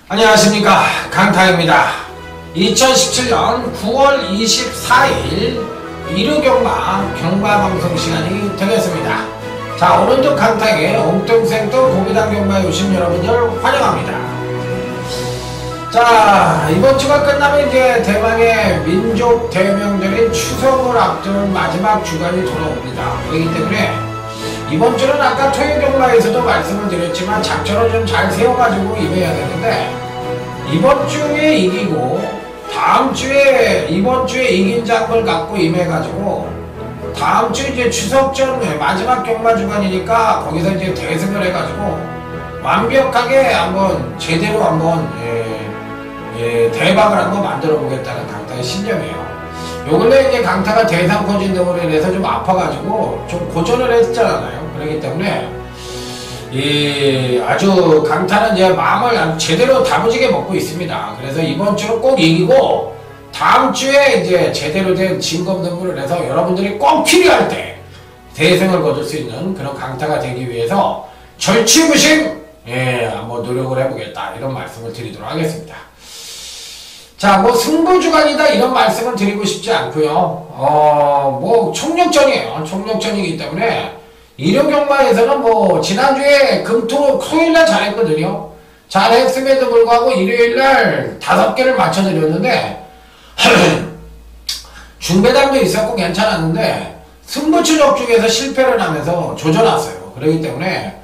안녕하십니까, 강타입니다. 2017년 9월 24일 일요경마 경마방송 시간이 되겠습니다. 자, 오늘도 강타의 옹통생또 고기당 경마에 오신 여러분들 환영합니다. 자, 이번주가 끝나면 이제 대망의 민족 대명절인 추석을 앞둔 마지막 주간이 돌아옵니다. 그렇기 때문에 이번주는 아까 토요경마에서도 말씀을 드렸지만 작전을 좀 잘 세워가지고 임해야 되는데, 이번주에 이기고 다음주에 이번주에 이긴 장을 갖고 임해가지고 다음주 이제 추석 전 마지막 경마 주간이니까 거기서 이제 대승을 해가지고 완벽하게 한번 제대로 한번 대박을 한번 만들어 보겠다는 강타의 신념이에요. 요 근래 이제 강타가 대상포진 등으로 인해서 좀 아파가지고 좀 고전을 했잖아요. 그렇기 때문에 아주 강타는 이제 마음을 아주 제대로 다부지게 먹고 있습니다. 그래서 이번 주는 꼭 이기고 다음 주에 이제 제대로 된 진검 등부를 해서 여러분들이 꼭 필요할 때 대승을 거둘 수 있는 그런 강타가 되기 위해서 절치부심 한번 노력을 해보겠다, 이런 말씀을 드리도록 하겠습니다. 자, 뭐 승부주간이다 이런 말씀은 드리고 싶지 않고요. 뭐 총력전이에요. 총력전이기 때문에 일요경마에서는 뭐 지난주에 토요일날 잘했거든요. 잘했음에도 불구하고 일요일날 5개를 맞춰드렸는데 중배당도 있었고 괜찮았는데 승부추적 중에서 실패를 하면서 조져놨어요. 그렇기 때문에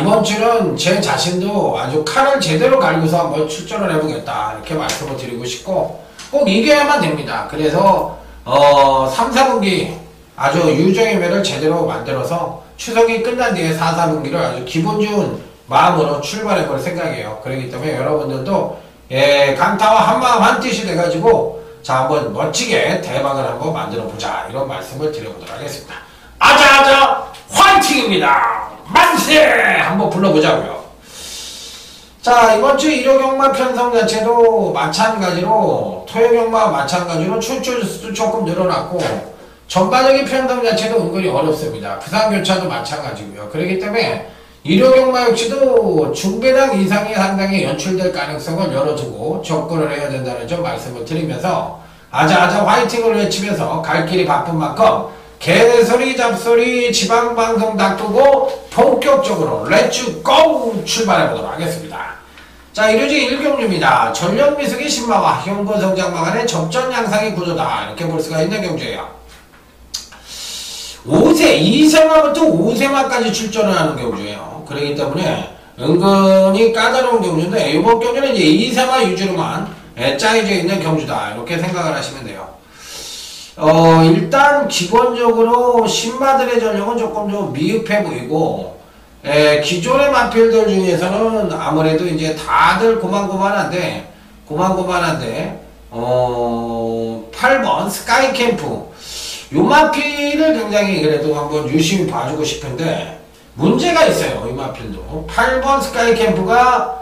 이번주는 제 자신도 아주 칼을 제대로 갈고서 한번 출전을 해보겠다, 이렇게 말씀을 드리고 싶고 꼭 이겨야만 됩니다. 그래서 3, 4분기 아주 유정의 매를 제대로 만들어서 추석이 끝난 뒤에 4, 4분기를 아주 기분 좋은 마음으로 출발해 볼 생각이에요. 그렇기 때문에 여러분들도 강타와 한마음 한뜻이 돼가지고 자, 한번 멋지게 대박을 한번 만들어 보자, 이런 말씀을 드려보도록 하겠습니다. 아자아자 화이팅입니다. 만세! 한번 불러보자고요. 자, 이번주 일요경마 편성 자체도 마찬가지로 토요경마와 마찬가지로 출출 수도 조금 늘어났고 전반적인 편성 자체도 은근히 어렵습니다. 부상교차도 마찬가지고요. 그렇기 때문에 일요경마 역시도 중배당 이상이 상당히 연출될 가능성을 열어두고 접근을 해야 된다는 점 말씀을 드리면서 아자아자 화이팅을 외치면서 갈 길이 바쁜 만큼 개소리 잡소리 지방방송 닥두고 본격적으로 렛츠 고 출발해보도록 하겠습니다. 자, 이루지 1경주입니다. 전력미숙이 신마와 현건성장마 간의 접전 양상의 구조다, 이렇게 볼 수가 있는 경주예요. 5세, 2세마부터 5세마까지 출전을 하는 경주예요. 그렇기 때문에 은근히 까다로운 경주인데, 이번 경주는 이제 2세마 위주로만 짜여져 있는 경주다, 이렇게 생각을 하시면 돼요. 일단 기본적으로 신마들의 전력은 조금 좀 미흡해 보이고, 기존의 마필들 중에서는 아무래도 이제 다들 고만고만한데 8번 스카이캠프 요 마필을 굉장히 그래도 한번 유심히 봐주고 싶은데 문제가 있어요. 이 마필도 8번 스카이캠프가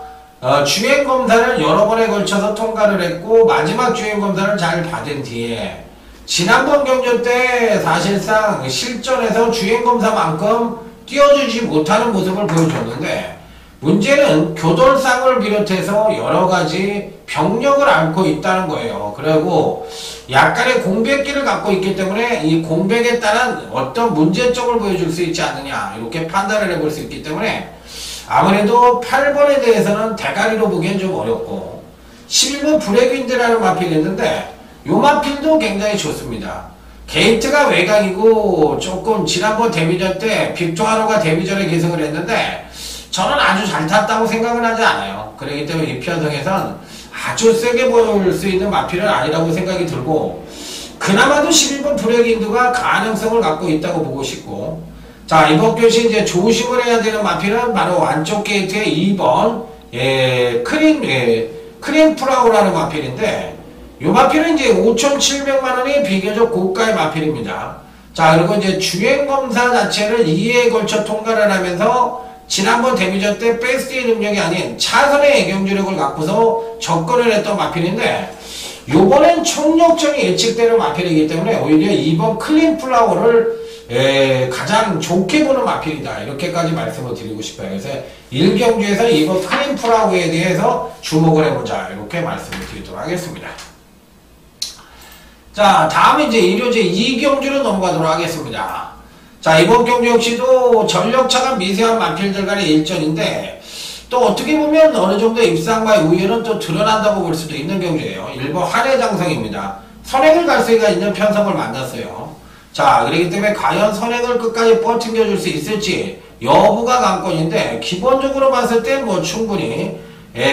주행검사를 여러 번에 걸쳐서 통과를 했고 마지막 주행검사를 잘 받은 뒤에 지난번 경전 때 사실상 실전에서 주행검사만큼 띄워주지 못하는 모습을 보여줬는데, 문제는 교돌상을 비롯해서 여러가지 병력을 앓고 있다는 거예요. 그리고 약간의 공백기를 갖고 있기 때문에 이 공백에 따른 어떤 문제점을 보여줄 수 있지 않느냐, 이렇게 판단을 해볼 수 있기 때문에 아무래도 8번에 대해서는 대가리로 보기엔 좀 어렵고, 11번 브레그윈드라는 마필이 있는데 요 마필도 굉장히 좋습니다. 게이트가 외곽이고 조금 지난번 데뷔전 때 빅토하로가 데뷔전에 계승을 했는데 저는 아주 잘 탔다고 생각은 하지 않아요. 그렇기 때문에 이 편성에선 아주 세게 볼 수 있는 마필은 아니라고 생각이 들고, 그나마도 11번 브레이크인드가 가능성을 갖고 있다고 보고 싶고, 자, 이번 교시 이제 조심을 해야 되는 마필은 바로 안쪽 게이트의 2번 크림 프라우라는 마필인데, 요 마필은 이제 5,700만원이 비교적 고가의 마필입니다. 자, 그리고 이제 주행검사 자체를 2회에 걸쳐 통과를 하면서 지난번 데뷔전 때 패스트의 능력이 아닌 차선의 애경주력을 갖고서 접근을 했던 마필인데, 요번엔 총력전이 예측되는 마필이기 때문에 오히려 이번 클린 플라워를 가장 좋게 보는 마필이다. 이렇게까지 말씀을 드리고 싶어요. 그래서 1경주에서 이번 클린 플라워에 대해서 주목을 해보자. 이렇게 말씀을 드리도록 하겠습니다. 자, 다음에 이제 일요제 2경주로 넘어가도록 하겠습니다. 자, 이번 경주 역시도 전력차가 미세한 마필들 간의 일전인데, 또 어떻게 보면 어느 정도 입상과 우위는 또 드러난다고 볼 수도 있는 경주예요. 1번 한해장성입니다. 선행을 갈 수가 있는 편성을 만났어요. 자, 그렇기 때문에 과연 선행을 끝까지 버팅겨줄 수 있을지 여부가 관건인데, 기본적으로 봤을 때 뭐 충분히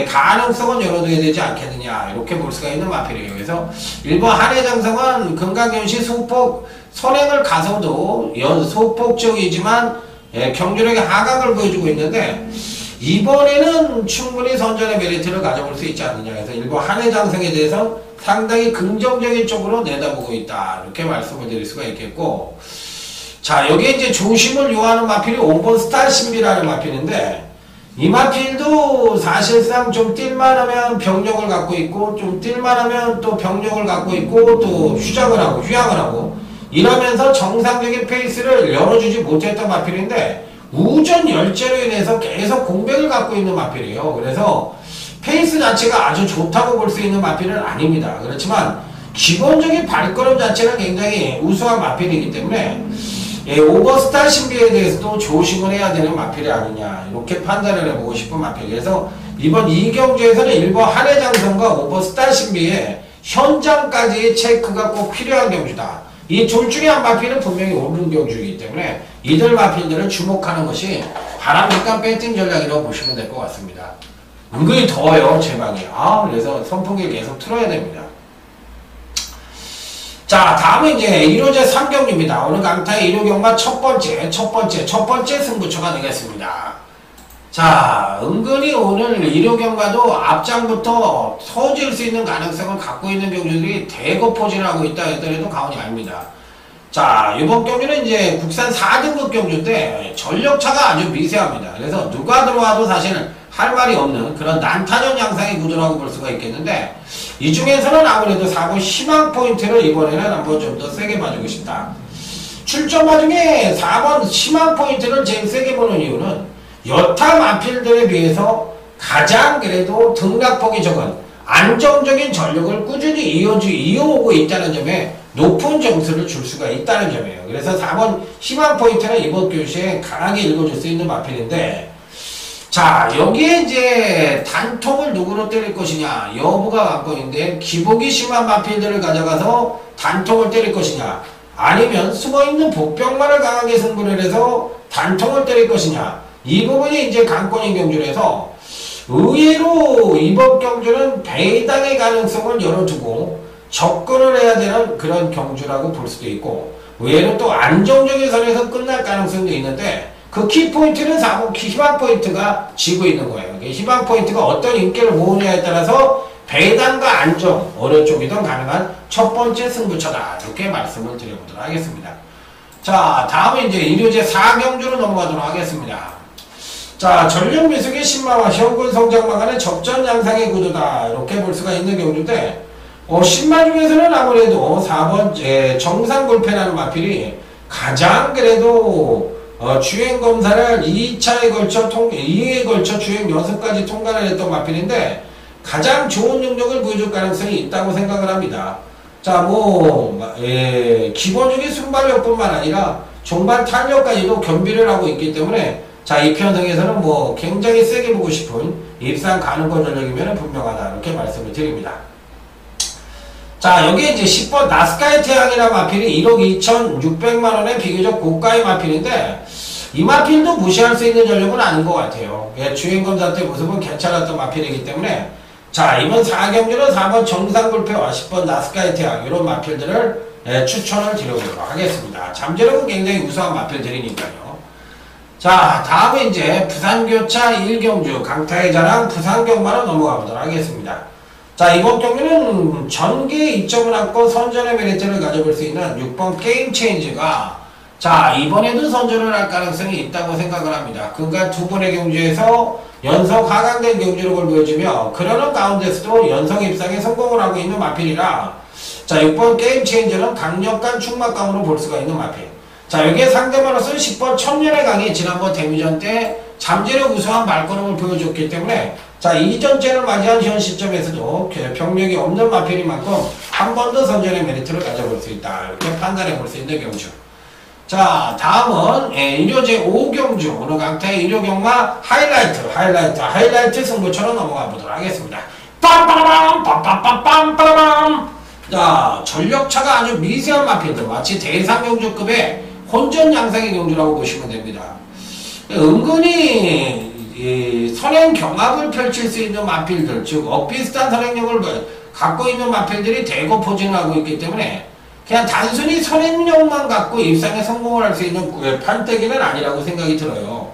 가능성은 열어둬야 되지 않겠느냐, 이렇게 볼 수가 있는 마필이에요. 그래서 1번 한해장성은 금강경시 소폭 선행을 가서도 소폭적이지만 경주력의 하강을 보여주고 있는데, 이번에는 충분히 선전의 메리트를 가져볼 수 있지 않느냐 해서 1번 한해장성에 대해서 상당히 긍정적인 쪽으로 내다보고 있다, 이렇게 말씀을 드릴 수가 있겠고, 자, 여기에 이제 조심을 요하는 마필이 5번 스타 신비라는 마필인데, 이 마필도 사실상 좀 뛸만 하면 병력을 갖고 있고, 좀 뛸만 하면 또 병력을 갖고 있고, 또 휴양을 하고 이러면서 정상적인 페이스를 열어주지 못했던 마필인데, 우전 열제로 인해서 계속 공백을 갖고 있는 마필이에요. 그래서 페이스 자체가 아주 좋다고 볼 수 있는 마필은 아닙니다. 그렇지만 기본적인 발걸음 자체는 굉장히 우수한 마필이기 때문에 오버스타 신비에 대해서도 조심을 해야 되는 마필이 아니냐, 이렇게 판단을 해보고 싶은 마필. 그래서 이번 2경주에서는 1번 한해장성과 오버스타 신비의 현장까지의 체크가 꼭 필요한 경주다. 이 둘 중에 한 마필은 분명히 오른 경주이기 때문에 이들 마필들을 주목하는 것이 바람직한 배팅 전략이라고 보시면 될 것 같습니다. 은근히 더워요, 제 방이. 그래서 선풍기 계속 틀어야 됩니다. 자, 다음은 이제 1호제 3경주입니다. 오늘 강타의 1호 경마 첫 번째 승부처가 되겠습니다. 자, 은근히 오늘 1호 경마도 앞장부터 터질 수 있는 가능성을 갖고 있는 경주들이 대거 포진하고 있다 했더라도 과언이 아닙니다. 자, 이번 경주는 이제 국산 4등급 경주인데 전력차가 아주 미세합니다. 그래서 누가 들어와도 사실 할 말이 없는 그런 난타전 양상의 구도라고 볼 수가 있겠는데, 이 중에서는 아무래도 4번 희망 포인트를 이번에는 한번 좀 더 세게 봐주고 싶다. 출전마 중에 4번 희망 포인트를 제일 세게 보는 이유는 여타 마필들에 비해서 가장 그래도 등락폭이 적은 안정적인 전력을 꾸준히 이어오고 있다는 점에 높은 점수를 줄 수가 있다는 점이에요. 그래서 4번 희망 포인트는 이번 교시에 강하게 읽어줄 수 있는 마필인데, 자, 여기에 이제 단통을 누구로 때릴 것이냐 여부가 관건인데, 기복이 심한 마필들을 가져가서 단통을 때릴 것이냐, 아니면 숨어있는 복병만을 강하게 승부를 해서 단통을 때릴 것이냐, 이 부분이 이제 관건인 경주라서 의외로 이번 경주는 배당의 가능성을 열어두고 접근을 해야 되는 그런 경주라고 볼 수도 있고, 의외로 또 안정적인 선에서 끝날 가능성도 있는데, 그 키포인트는 4번 희망 포인트가 지고 있는 거예요. 희망 포인트가 어떤 인기를 모으냐에 따라서 배당과 안정 어느 쪽이든 가능한 첫 번째 승부처다, 이렇게 말씀을 드려보도록 하겠습니다. 자, 다음에 이제 1호제 4경주로 넘어가도록 하겠습니다. 자, 전력 미숙의 신마와 현군 성장마 간의 접전 양상의 구도다, 이렇게 볼 수가 있는 경주인데, 신마 중에서는 아무래도 4번 정상 골패라는 마필이 가장 그래도 주행검사를 2회에 걸쳐 주행 6가지 통과를 했던 마필인데, 가장 좋은 능력을 보여줄 가능성이 있다고 생각을 합니다. 자, 기본적인 순발력뿐만 아니라 종반 탄력까지도 겸비를 하고 있기 때문에, 자, 이 편성에서는 굉장히 세게 보고 싶은 입상 가능권 전력이면 분명하다, 이렇게 말씀을 드립니다. 자, 여기에 이제 10번 나스카의 태양이라는 마필이 1억 2,600만원의 비교적 고가의 마필인데, 이 마필도 무시할 수 있는 전력은 아닌 것 같아요. 주행검사 때 모습은 괜찮았던 마필이기 때문에, 자, 이번 4경주는 4번 정상골패와 10번 나스카의 태양, 이런 마필들을 추천을 드려보도록 하겠습니다. 잠재력은 굉장히 우수한 마필들이니까요. 자, 다음에 이제 부산교차 1경주 강타의 자랑 부산경마로 넘어가 보도록 하겠습니다. 자, 이번 경기는 전개 2점을 안고 선전의 메리트를 가져볼 수 있는 6번 게임 체인지가 자, 이번에도 선전을 할 가능성이 있다고 생각을 합니다. 그러니까 두 번의 경주에서 연속 하강된 경주력을 보여주며 그러는 가운데서도 연속 입상에 성공을 하고 있는 마필이라 자, 6번 게임 체인저는 강력한 충막감으로 볼 수가 있는 마필. 자, 여기에 상대방으로서 10번 천년의 강이 지난번 데뷔전 때 잠재력 우수한 말걸음을 보여줬기 때문에 자, 이전째를 맞이한 현 시점에서도 병력이 없는 마필인 만큼 한 번 더 선전의 메리트를 가져볼 수 있다. 이렇게 판단해 볼 수 있는 경주. 자, 다음은 일요제 5경주 오늘 강타의 일요경마 하이라이트 승부처로 넘어가 보도록 하겠습니다. 빰빠라밤 빰빰빰빰빰빰. 자, 전력차가 아주 미세한 마필들 마치 대상경주급의 혼전 양상의 경주라고 보시면 됩니다. 은근히 선행 경합을 펼칠 수 있는 마필들, 즉 엇비슷한 선행력을 갖고 있는 마필들이 대거 포진을 하고 있기 때문에 그냥 단순히 선행력만 갖고 입상에 성공을 할 수 있는 판때기는 아니라고 생각이 들어요.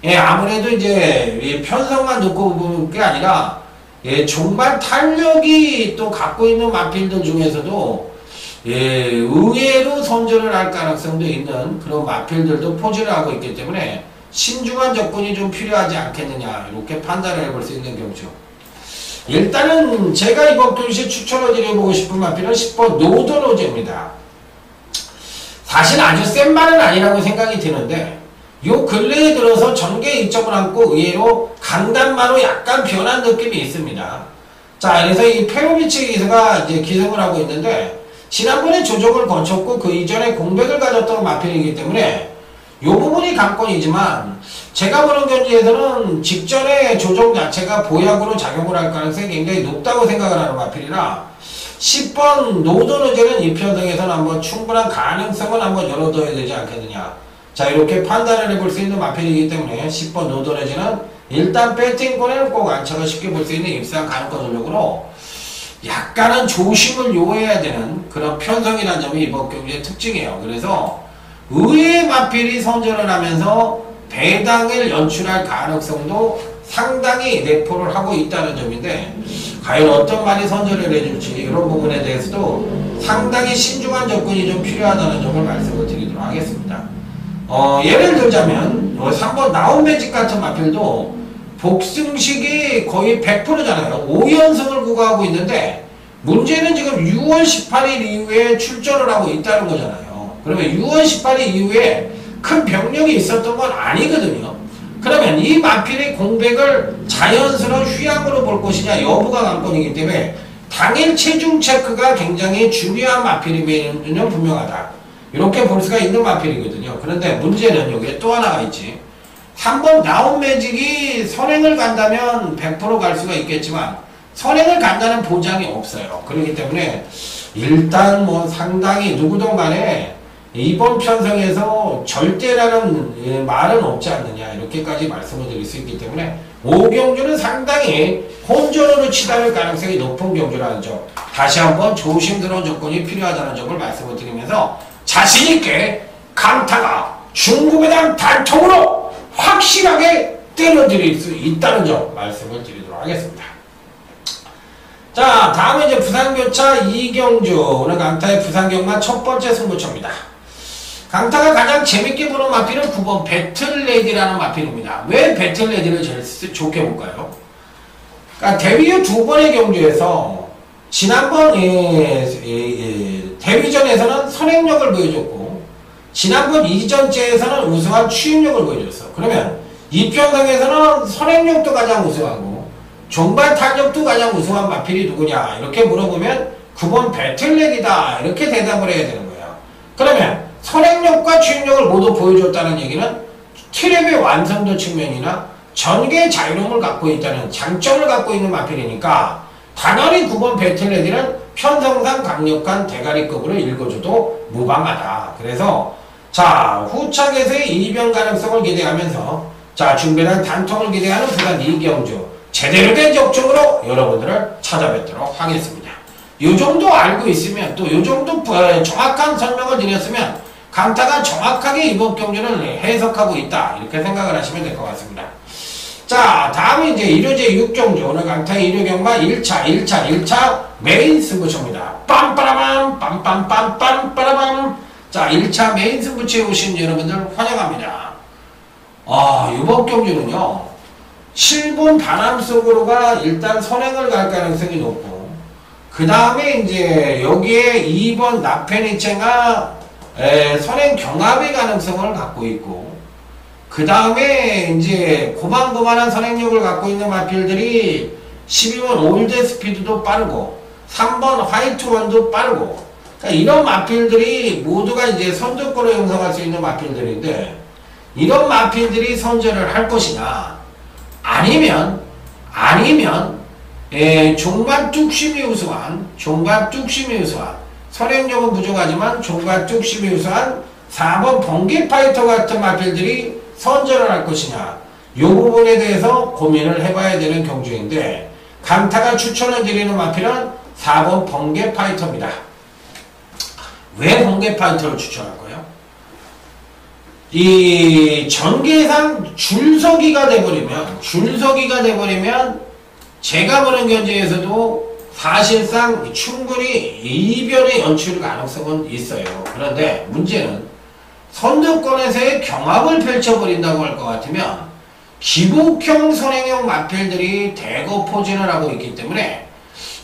예, 아무래도 이제 편성만 놓고 보는 게 아니라 정말 탄력이 또 갖고 있는 마필들 중에서도 의외로 선전을 할 가능성도 있는 그런 마필들도 포진을 하고 있기 때문에 신중한 접근이 좀 필요하지 않겠느냐 이렇게 판단을 해볼 수 있는 경주. 일단은 제가 이번 경주에 추천을 드려보고 싶은 마필은 10번 노던호제입니다. 사실 아주 센 말은 아니라고 생각이 드는데 요 근래에 들어서 전개 2점을 안고 의외로 강단마로 약간 변한 느낌이 있습니다. 자, 그래서 이 페로비치 기수가 이제 기승을 하고 있는데 지난번에 조정을 거쳤고 그 이전에 공백을 가졌던 마필이기 때문에 요 부분이 관건이지만 제가 보는 경기에서는 직전에 조정 자체가 보약으로 작용을 할 가능성이 굉장히 높다고 생각을 하는 마필이라 10번 노던호제는 이 편성에서는 한번 충분한 가능성은 한번 열어둬야 되지 않겠느냐. 자, 이렇게 판단을 해볼 수 있는 마필이기 때문에 10번 노던호제는 일단 배팅권에는 꼭 안착을 시켜볼 수 있는 입상 가능성 전력으로 약간은 조심을 요해야 되는 그런 편성이라는 점이 이번 경기의 특징이에요. 그래서 의외의 마필이 선전을 하면서 배당을 연출할 가능성도 상당히 내포를 하고 있다는 점인데 과연 어떤 말이 선전을 해줄지 이런 부분에 대해서도 상당히 신중한 접근이 좀 필요하다는 점을 말씀을 드리도록 하겠습니다. 예를 들자면 3번 나온매직 같은 마필도 복승식이 거의 100%잖아요. 5연승을 구가하고 있는데 문제는 지금 6월 18일 이후에 출전을 하고 있다는 거잖아요. 그러면 6월 18일 이후에 큰 병력이 있었던 건 아니거든요. 그러면 이 마필의 공백을 자연스러운 휴양으로 볼 것이냐 여부가 관건이기 때문에 당일 체중 체크가 굉장히 중요한 마필이면 분명하다. 이렇게 볼 수가 있는 마필이거든요. 그런데 문제는 여기에 또 하나가 있지. 3번 나온 매직이 선행을 간다면 100% 갈 수가 있겠지만 선행을 간다는 보장이 없어요. 그렇기 때문에 일단 뭐 상당히 누구든 간에 이번 편성에서 절대라는 말은 없지 않느냐 이렇게까지 말씀을 드릴 수 있기 때문에 5경주는 상당히 혼전으로 치달을 가능성이 높은 경주라는 점 다시 한번 조심스러운 조건이 필요하다는 점을 말씀을 드리면서 자신있게 강타가 중국에 대한 단통으로 확실하게 때려드릴 수 있다는 점 말씀을 드리도록 하겠습니다. 자, 다음은 이제 부산교차 2경주 오늘 강타의 부산경마 첫 번째 승부처입니다. 강타가 가장 재밌게 보는 마필은 9번 배틀레디라는 마필입니다. 왜 배틀레디를 제일 좋게 볼까요? 그러니까 데뷔 후 두 번의 경주에서 지난번 데뷔전에서는 선행력을 보여줬고 지난번 이전째에서는 우승한 추임력을 보여줬어. 그러면 이 편성에서는 선행력도 가장 우승하고 종발 탄력도 가장 우승한 마필이 누구냐 이렇게 물어보면 9번 배틀레디다 이렇게 대답을 해야 되는 거예요. 그러면 선행력과 추임력을 모두 보여줬다는 얘기는 트랩의 완성도 측면이나 전개의 자유로움을 갖고 있다는 장점을 갖고 있는 마필이니까 당연히 9번 배틀레디는 편성상 강력한 대가리급으로 읽어줘도 무방하다. 그래서 자, 후착에서의 이변 가능성을 기대하면서 자, 준비한 단통을 기대하는 부산 2경주 제대로 된 적중으로 여러분들을 찾아뵙도록 하겠습니다. 요 정도 알고 있으면 또 요 정도 정확한 설명을 드렸으면 강타가 정확하게 이번 경주를 해석하고 있다 이렇게 생각을 하시면 될 것 같습니다. 자, 다음은 이제 1호제 6경주, 오늘 강타의 1호 경마 1차 메인 승부처입니다. 빰빠라밤, 빰빰빰빰, 빠라밤. 자, 1차 메인 승부처에 오신 여러분들 환영합니다. 이번 경주는요, 7번 바람 속으로가 일단 선행을 갈 가능성이 높고, 그 다음에 이제 여기에 2번 나페니체가 선행 경합의 가능성을 갖고 있고, 그 다음에 이제 고만고만한 선행력을 갖고 있는 마필들이 12번 올드 스피드도 빠르고 3번 화이트원도 빠르고, 그러니까 이런 마필들이 모두가 이제 선두권을 형성할 수 있는 마필들인데, 이런 마필들이 선전을 할 것이냐, 아니면 종반 뚝심이 우수한 선행력은 부족하지만 종반 뚝심이 우수한 4번 번개 파이터 같은 마필들이 선전을 할 것이냐, 이 부분에 대해서 고민을 해봐야 되는 경주인데, 강타가 추천을 드리는 마필은 4번 번개 파이터입니다. 왜 번개 파이터를 추천할 거예요? 이 전개상 줄서기가 돼버리면 제가 보는 견제에서도 사실상 충분히 이변의 연출 가능성은 있어요. 그런데 문제는 선두권에서의 경합을 펼쳐버린다고 할 것 같으면 기복형 선행형 마필들이 대거 포진을 하고 있기 때문에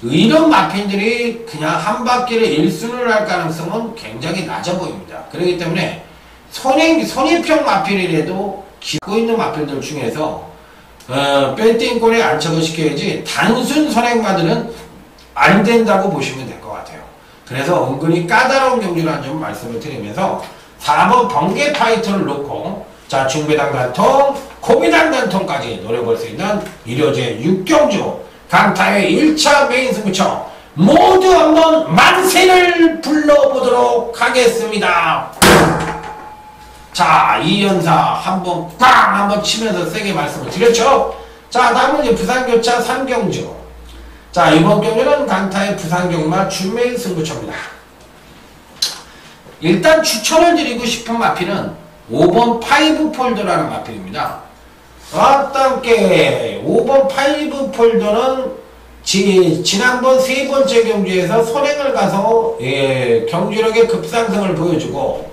이런 마필들이 그냥 한 바퀴를 1순위를 할 가능성은 굉장히 낮아 보입니다. 그렇기 때문에 선입형 마필이라도 기고 있는 마필들 중에서 밴딩권에 안착을 시켜야지 단순 선행마들은 안 된다고 보시면 될 것 같아요. 그래서 은근히 까다로운 경주라는 점 말씀을 드리면서 4번 번개 파이터를 놓고, 자, 중배당 단통, 고배당 단통까지 노려볼 수 있는 1호제 6경주 강타의 1차 메인 승부처 모두 한번 만세를 불러보도록 하겠습니다. 자, 이 연사 한번 꽝 한번 치면서 세게 말씀을 드렸죠. 자, 다음은 이제 부산교차 3경주. 자, 이번 경주는 강타의 부산경마 준메인 승부처입니다. 일단 추천을 드리고 싶은 마필은 5번 파이브 폴더라는 마필입니다. 함께 5번 파이브 폴더는 지난번 세 번째 경주에서 선행을 가서 경주력의 급상승을 보여주고,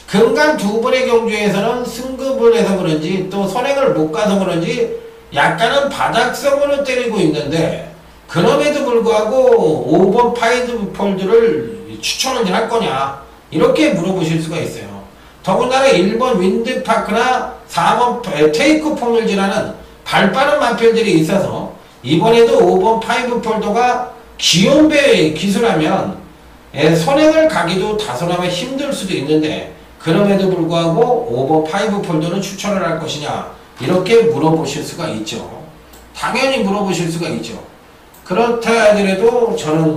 근간 두 번의 경주에서는 승급을 해서 그런지 또 선행을 못 가서 그런지 약간은 바닥성으로 때리고 있는데, 그럼에도 불구하고 5번 파이브 폴더를 추천을 할 거냐, 이렇게 물어보실 수가 있어요. 더군다나 1번 윈드파크나 4번 테이크 폭률지라는 발빠른 마필들이 있어서 이번에도 5번 파이브 폴더가 기온배 기술하면 선행을 가기도 다소나마 힘들 수도 있는데, 그럼에도 불구하고 5번 파이브 폴더는 추천을 할 것이냐, 이렇게 물어보실 수가 있죠. 당연히 물어보실 수가 있죠. 그렇다 하더라도 저는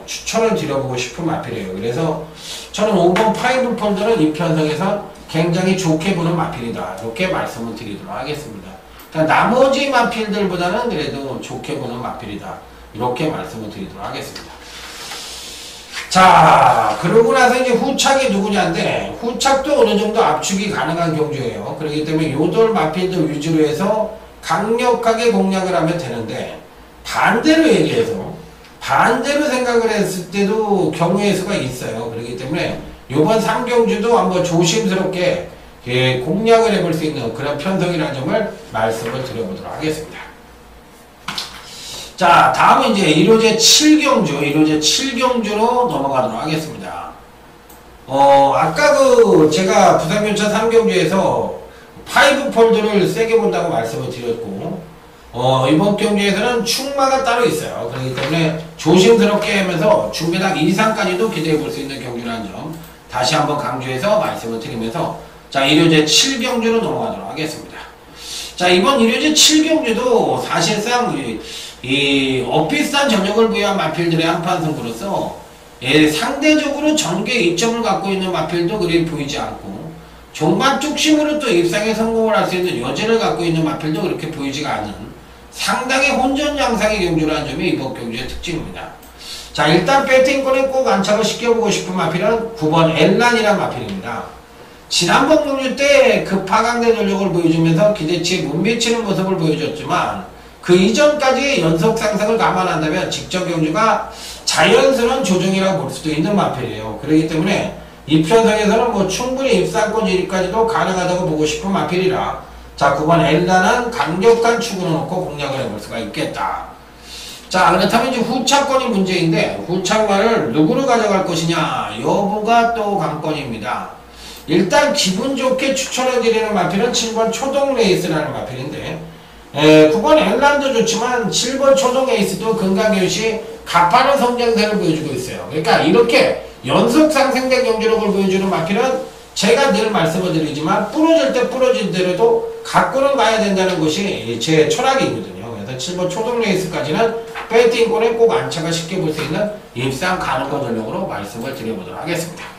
추천을 드려보고 싶은 마필이에요. 그래서 저는 5번 파이브 폴더는 이 편성에서 굉장히 좋게 보는 마필이다, 이렇게 말씀을 드리도록 하겠습니다. 그러니까 나머지 마필들보다는 그래도 좋게 보는 마필이다, 이렇게 말씀을 드리도록 하겠습니다. 자, 그러고 나서 이제 후착이 누구냐인데, 후착도 어느 정도 압축이 가능한 경주예요. 그렇기 때문에 요돌 마필들 위주로 해서 강력하게 공략을 하면 되는데, 반대로 생각을 했을 때도 경우의 수가 있어요. 그렇기 때문에 이번 3경주도 한번 조심스럽게 공략을 해볼 수 있는 그런 편성이라는 점을 말씀을 드려보도록 하겠습니다. 자, 다음은 이제 1호제 7경주로 넘어가도록 하겠습니다. 아까 제가 부산교차 3경주에서 파이브 폴드를 세게 본다고 말씀을 드렸고, 이번 경주에서는 충마가 따로 있어요. 그렇기 때문에 조심스럽게 하면서 중배당 이상까지도 기대해 볼 수 있는 경주라는 점 다시 한번 강조해서 말씀을 드리면서, 자, 1호제 7경주로 넘어가도록 하겠습니다. 자, 이번 1호제 7경주도 사실상 이 엇비슷한 전력을 부여한 마필들의 한판 승부로서 상대적으로 전개 이점을 갖고 있는 마필도 그리 보이지 않고, 종반 뚝심으로 또 입상에 성공을 할 수 있는 여지를 갖고 있는 마필도 그렇게 보이지가 않은 상당히 혼전 양상의 경주라는 점이 이번 경주의 특징입니다. 자, 일단 배팅권에 꼭 안착을 시켜보고 싶은 마필은 9번 엘란이란 마필입니다. 지난번 경주 때 급하강대 전력을 보여주면서 기대치에 못 미치는 모습을 보여줬지만 그 이전까지 연속 상승을 감안한다면 직전 경주가 자연스러운 조정이라고 볼 수도 있는 마필이에요. 그렇기 때문에 이 편성에서는 뭐 충분히 입상권 진입까지도 가능하다고 보고 싶은 마필이라 자 9번 엘라는 강력한 축으로 놓고 공략을 해볼 수가 있겠다. 자 그렇다면 이제 후차권이 문제인데 후차권을 누구로 가져갈 것이냐 여부가 또 관건입니다. 일단 기분 좋게 추천해드리는 마필은 7번 초동 레이스라는 마필인데 9번 엘란도 좋지만 7번 초동 에이스도 금강경시 가파른 성장세를 보여주고 있어요. 그러니까 이렇게 연속 상승된 경제력을 보여주는 마필은 제가 늘 말씀을 드리지만 부러질 때 부러진 대로도 갖고는 가야 된다는 것이 제 철학이거든요. 그래서 7번 초동 레이스까지는 배팅권에 꼭 안착을 쉽게 볼 수 있는 입상 가능한 전력으로 말씀을 드려보도록 하겠습니다.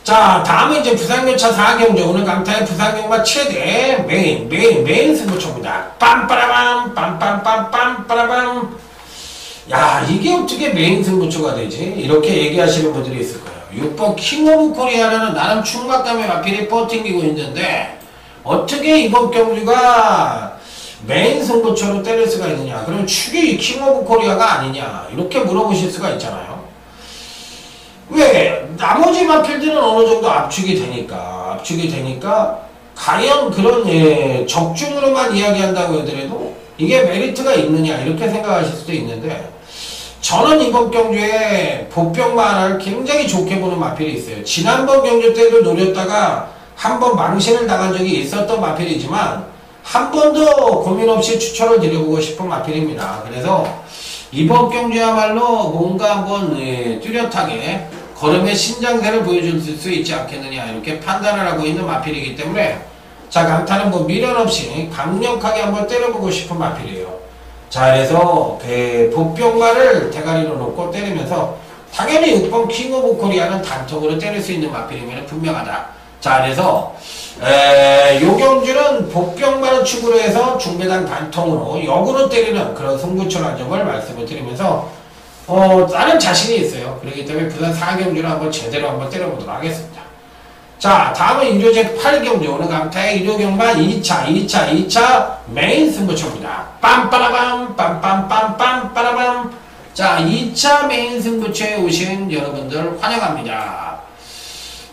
자 다음은 이제 부산교차 4경주 오늘 강타의 부산경마 최대 메인 승부처입니다. 빰빠라밤 빰빰빰빰 야 이게 어떻게 메인 승부처가 되지? 이렇게 얘기하시는 분들이 있을 거예요. 6번 킹 오브 코리아라는 나름 충막감의 마필이 버팅기고 있는데 어떻게 이번 경주가 메인 승부처로 때릴 수가 있느냐? 그럼 축이 킹 오브 코리아가 아니냐? 이렇게 물어보실 수가 있잖아요. 왜? 나머지 마필들은 어느 정도 압축이 되니까 과연 그런 적중으로만 이야기한다고 하더라도 이게 메리트가 있느냐 이렇게 생각하실 수도 있는데 저는 이번 경주에 보병마 하나를 굉장히 좋게 보는 마필이 있어요. 지난번 경주 때도 노렸다가 한번 망신을 당한 적이 있었던 마필이지만 한 번 더 고민 없이 추천을 드려보고 싶은 마필입니다. 그래서 이번 경주야말로 뭔가 한번 뚜렷하게 걸음의 신장세를 보여줄 수 있지 않겠느냐 이렇게 판단을 하고 있는 마필이기 때문에 자 강타는 뭐 미련 없이 강력하게 한번 때려보고 싶은 마필이에요. 자 그래서 보병마를 대가리로 놓고 때리면서 당연히 6번 킹 오브 코리아는 단통으로 때릴 수 있는 마필임에는 분명하다. 자 그래서 요 경주는 보병마를 축으로 해서 중배당 단통으로 역으로 때리는 그런 승부처라는 점을 말씀을 드리면서 나는 자신이 있어요. 그렇기 때문에 부산 4경주를 한번 제대로 한번 때려보도록 하겠습니다. 자 다음은 일요제 8경주 오늘 강타의 일요경마 2차 메인 승부처입니다. 빰빠라밤 빰빰빰빰 빠라밤 자 2차 메인 승부처에 오신 여러분들 환영합니다.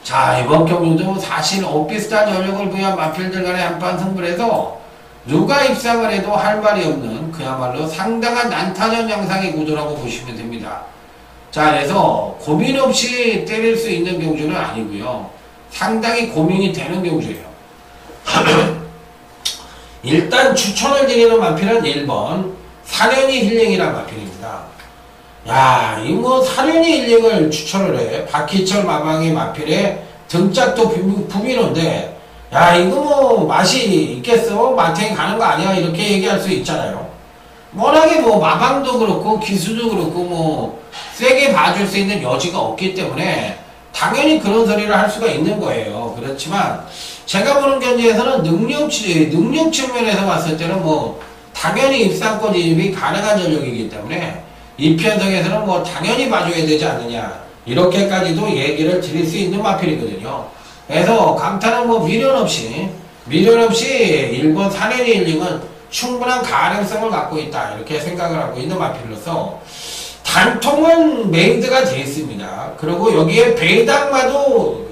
자 이번 경주도 사실 엇비슷한 전력을 부여한 마필들 간의 한판 승부를 해서 누가 입상을 해도 할 말이 없는 그야말로 상당한 난타전 양상의 구도라고 보시면 됩니다. 자 그래서 고민 없이 때릴 수 있는 경주는 아니고요. 상당히 고민이 되는 경주예요. 일단 추천을 드리는 마필은 1번 사련이 힐링이라는 마필입니다. 야, 이 뭐 사련이 힐링을 추천을 해. 박희철 마방의 마필에 등짝도 부비는데 야 이거 뭐 맛이 있겠어? 마탱이 가는 거 아니야? 이렇게 얘기할 수 있잖아요. 워낙에 뭐 마방도 그렇고 기수도 그렇고 뭐 세게 봐줄 수 있는 여지가 없기 때문에 당연히 그런 소리를 할 수가 있는 거예요. 그렇지만 제가 보는 견지에서는 능력 측면에서 봤을 때는 뭐 당연히 입상권 진입이 가능한 전력이기 때문에 이 편성에서는 뭐 당연히 봐줘야 되지 않느냐 이렇게까지도 얘기를 드릴 수 있는 마필이거든요. 그래서 강타는 뭐 미련 없이 1번 사내리 힐링은 충분한 가능성을 갖고 있다 이렇게 생각을 하고 있는 마필로서 단통은 메이드가 되어 있습니다. 그리고 여기에 배당마도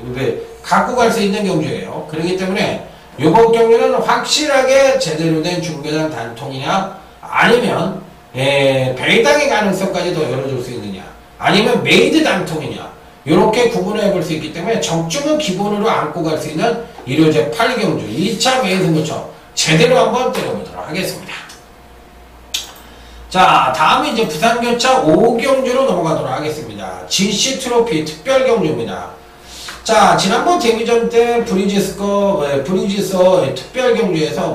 갖고 갈 수 있는 경주예요. 그렇기 때문에 이번 경주는 확실하게 제대로 된 중배당 단통이냐 아니면 배당의 가능성까지 더 열어줄 수 있느냐 아니면 메이드 단통이냐 이렇게 구분을 해볼 수 있기 때문에 적중은 기본으로 안고 갈 수 있는 일요제 8경주 2차 메인 승부처 제대로 한번 때려보도록 하겠습니다. 자 다음은 이제 부산교차 5경주로 넘어가도록 하겠습니다. GC 트로피 특별경주입니다. 자 지난번 데뷔전 때 브리지서 특별경주에서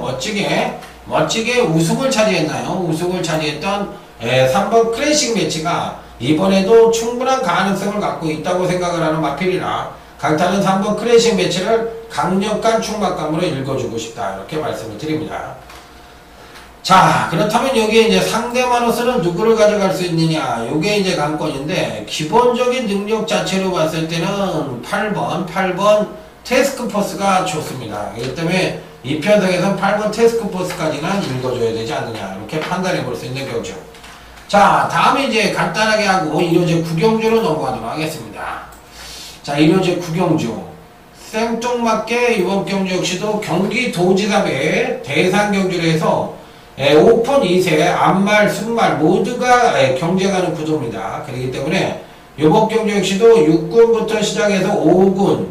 멋지게 우승을 차지했나요? 우승을 차지했던 3번 클래식 매치가 이번에도 충분한 가능성을 갖고 있다고 생각을 하는 마필이라 강타는 3번 클래식 매치를 강력한 충막감으로 읽어주고 싶다 이렇게 말씀을 드립니다. 자, 그렇다면 여기에 이제 상대만으로서는 누구를 가져갈 수 있느냐. 요게 이제 관건인데, 기본적인 능력 자체로 봤을 때는 8번 태스크포스가 좋습니다. 그렇기 때문에 이 편성에선 8번 태스크포스까지는 읽어줘야 되지 않느냐. 이렇게 판단해 볼 수 있는 경우죠. 자, 다음에 이제 간단하게 하고 이료제 구경주로 넘어가도록 하겠습니다. 자, 이료제 구경주. 생뚱맞게 이번 경주 역시도 경기도지사배 대상 경주로 해서 오픈 2세, 앞말, 순말 모두가 경쟁하는 구도입니다. 그렇기 때문에 이번 경주 역시도 6군부터 시작해서 5군,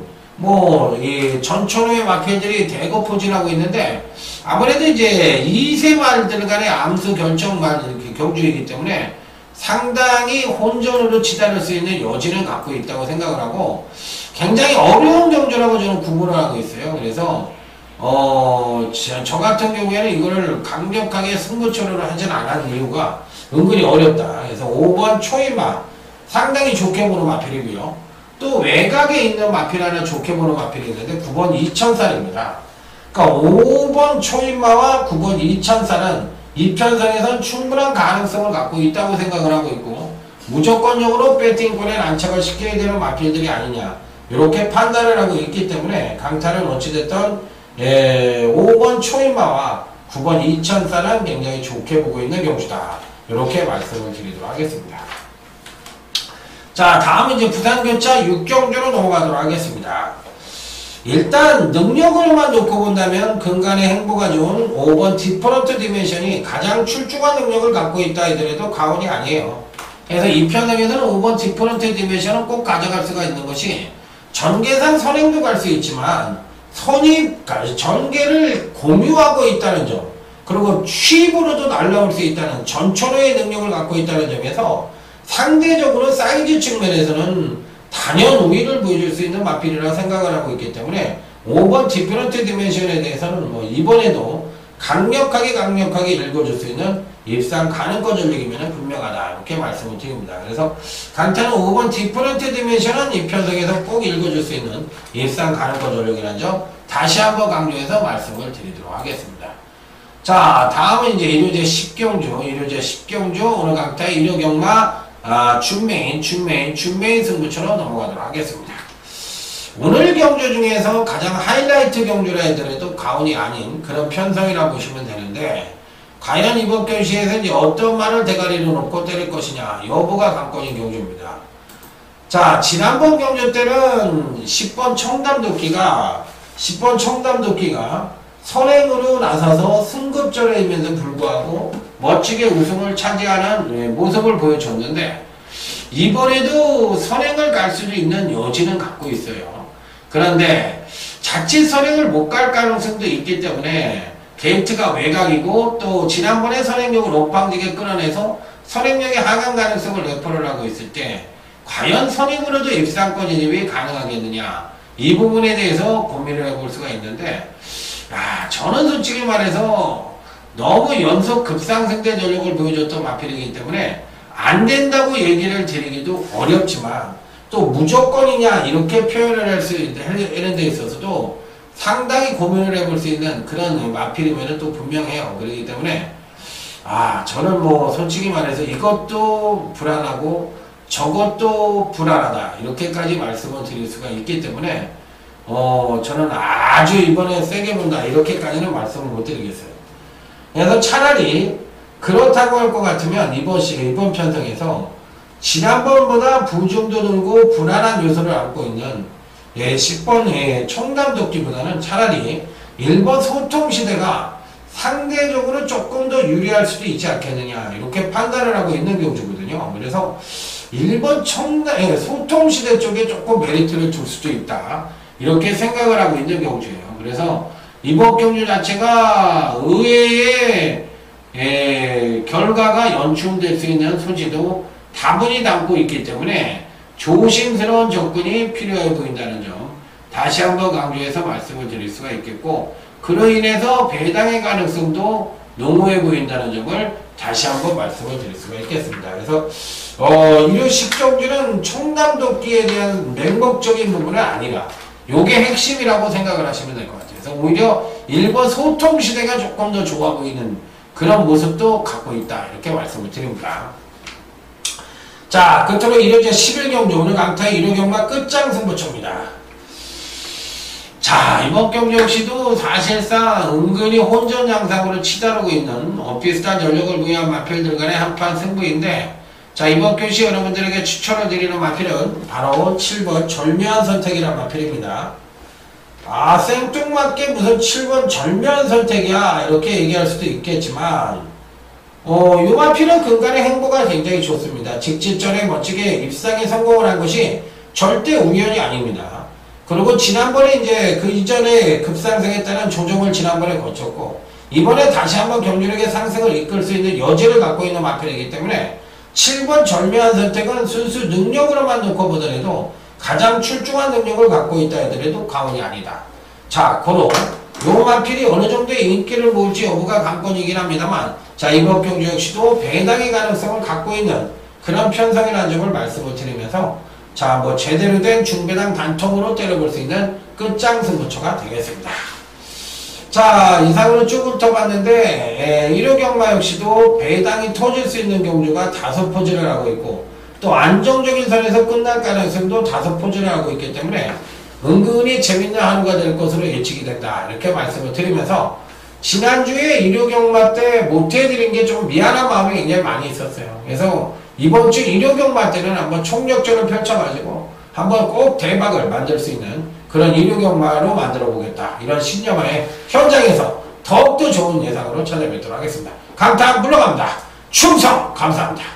이 전천후의 마필들이 대거 포진하고 있는데 아무래도 이제 2세 말들 간의 암수 결정말 이렇게 경주이기 때문에 상당히 혼전으로 치달을 수 있는 여지는 갖고 있다고 생각을 하고 굉장히 어려운 경주라고 저는 구분을 하고 있어요. 그래서 저 같은 경우에는 이거를 강력하게 승부처를 하진 않은 이유가 은근히 어렵다. 그래서 5번 초이마 상당히 좋게 보는 마필이고요. 또 외곽에 있는 마필 하나 좋게 보는 마필이 있는데 9번 이천살입니다. 그러니까 5번 초인마와 9번 이천살은 이 편성에선 충분한 가능성을 갖고 있다고 생각을 하고 있고 무조건적으로 배팅권에 안착을 시켜야 되는 마필들이 아니냐 이렇게 판단을 하고 있기 때문에 강타는 어찌됐든 5번 초인마와 9번 이천살은 굉장히 좋게 보고 있는 경주다. 이렇게 말씀을 드리도록 하겠습니다. 자, 다음은 이제 부산교차 6경주로 넘어가도록 하겠습니다. 일단 능력을만 놓고 본다면 근간의 행보가 좋은 5번 디퍼런트 디멘션이 가장 출중한 능력을 갖고 있다 하더라도 과언이 아니에요. 그래서 이 편성에서는 5번 디퍼런트 디멘션은 꼭 가져갈 수가 있는 것이 전개상 선행도 갈 수 있지만 전개를 공유하고 있다는 점 그리고 취입으로도 날라올 수 있다는 전천후의 능력을 갖고 있다는 점에서 상대적으로 사이즈 측면에서는 단연 우위를 보여줄 수 있는 마필이라고 생각을 하고 있기 때문에 5번 디퍼런트 디멘션에 대해서는 이번에도 강력하게 읽어줄 수 있는 입상 가능거 전력이면 분명하다 이렇게 말씀을 드립니다. 그래서 강타는 5번 디퍼런트 디멘션은 이 편성에서 꼭 읽어줄 수 있는 입상 가능거 전력이라는 점 다시 한번 강조해서 말씀을 드리도록 하겠습니다. 자, 다음은 이제 일요제 10경주 오늘 강타의 일요경마 준메인 승부처로 넘어가도록 하겠습니다. 오늘 경주 중에서 가장 하이라이트 경주라 하더라도 가온이 아닌 그런 편성이라 보시면 되는데 과연 이번 경시에서 이제 어떤 말을 대가리로 놓고 때릴 것이냐 여부가 관건인 경주입니다. 자, 지난번 경주 때는 10번 청담도끼가 선행으로 나서서 승급전에 있면서 불구하고 멋지게 우승을 차지하는 모습을 보여줬는데 이번에도 선행을 갈 수도 있는 여지는 갖고 있어요. 그런데 자칫 선행을 못 갈 가능성도 있기 때문에 게이트가 외곽이고 또 지난번에 선행력을 옥방지게 끌어내서 선행력의 하강 가능성을 레퍼를 하고 있을 때 과연 선행으로도 입상권 진입이 가능하겠느냐 이 부분에 대해서 고민을 해볼 수가 있는데 저는 솔직히 말해서 너무 연속 급상승대 전력을 보여줬던 마필이기 때문에 안 된다고 얘기를 드리기도 어렵지만 또 무조건이냐 이렇게 표현을 하는 데 있어서도 상당히 고민을 해볼 수 있는 그런 마필이면 또 분명해요. 그렇기 때문에 저는 솔직히 말해서 이것도 불안하고 저것도 불안하다 이렇게까지 말씀을 드릴 수가 있기 때문에 저는 아주 이번에 세게 본다 이렇게까지는 말씀을 못 드리겠어요. 그래서 차라리 그렇다고 할 것 같으면 이번 편성에서 지난번보다 부중도 늘고 불안한 요소를 안고 있는 10번 청담도끼보다는 차라리 1번 소통시대가 상대적으로 조금 더 유리할 수도 있지 않겠느냐 이렇게 판단을 하고 있는 경주거든요. 그래서 1번 소통시대 쪽에 조금 메리트를 줄 수도 있다 이렇게 생각을 하고 있는 경주예요. 그래서 이번 경주 자체가 의외의 결과가 연출될 수 있는 소지도 다분히 담고 있기 때문에 조심스러운 접근이 필요해 보인다는 점 다시 한번 강조해서 말씀을 드릴 수가 있겠고 그로 인해서 배당의 가능성도 농후해 보인다는 점을 다시 한번 말씀을 드릴 수가 있겠습니다. 그래서 일요 10경주는 청담도끼에 대한 맹목적인 부분은 아니라 요게 핵심이라고 생각을 하시면 될 것 같아요. 그래서 오히려 1번 소통시대가 조금 더 좋아 보이는 그런 모습도 갖고 있다. 이렇게 말씀을 드립니다. 자, 끝으로 일요제 11경주, 오늘 강타의 일요경마 끝장 승부처입니다. 자, 이번 경주 역시도 사실상 은근히 혼전 양상으로 치다르고 있는 비슷한 전력을 부여한 마필들 간의 한판 승부인데, 자, 이번 교시 여러분들에게 추천을 드리는 마필은 바로 7번 절묘한 선택이라는 마필입니다. 아, 생뚱맞게 무슨 7번 절묘한 선택이야 이렇게 얘기할 수도 있겠지만, 이 마필은 근간의 행보가 굉장히 좋습니다. 직진전에 멋지게 입상에 성공을 한 것이 절대 우연이 아닙니다. 그리고 지난번에 이제 그 이전에 급상승에 따른 조정을 지난번에 거쳤고, 이번에 다시 한번 경륜에게 상승을 이끌 수 있는 여지를 갖고 있는 마필이기 때문에 7번 절묘한 선택은 순수 능력으로만 놓고 보더라도 가장 출중한 능력을 갖고 있다 하더라도 과언이 아니다. 자, 고로 요 마필이 어느 정도의 인기를 모을지 여부가 관건이긴 합니다만, 자, 이번 경주 역시도 배당의 가능성을 갖고 있는 그런 편성이라는 점을 말씀을 드리면서, 자, 뭐 제대로 된 중배당 단통으로 때려볼 수 있는 끝장 승부처가 되겠습니다. 자, 이상으로 쭉 훑어봤는데, 일요경마 역시도 배당이 터질 수 있는 경주가 5포즈를 하고 있고, 또 안정적인 선에서 끝날 가능성도 5포즈를 하고 있기 때문에 은근히 재밌는 하루가 될 것으로 예측이 된다. 이렇게 말씀을 드리면서, 지난주에 일요경마 때 못해드린 게 좀 미안한 마음이 굉장히 많이 있었어요. 그래서 이번 주 일요경마 때는 한번 총력전을 펼쳐가지고 한번 꼭 대박을 만들 수 있는 그런 일요경마로 만들어 보겠다. 이런 신념의 현장에서 더욱더 좋은 예상으로 찾아뵙도록 하겠습니다. 강타 물러갑니다. 충성 감사합니다.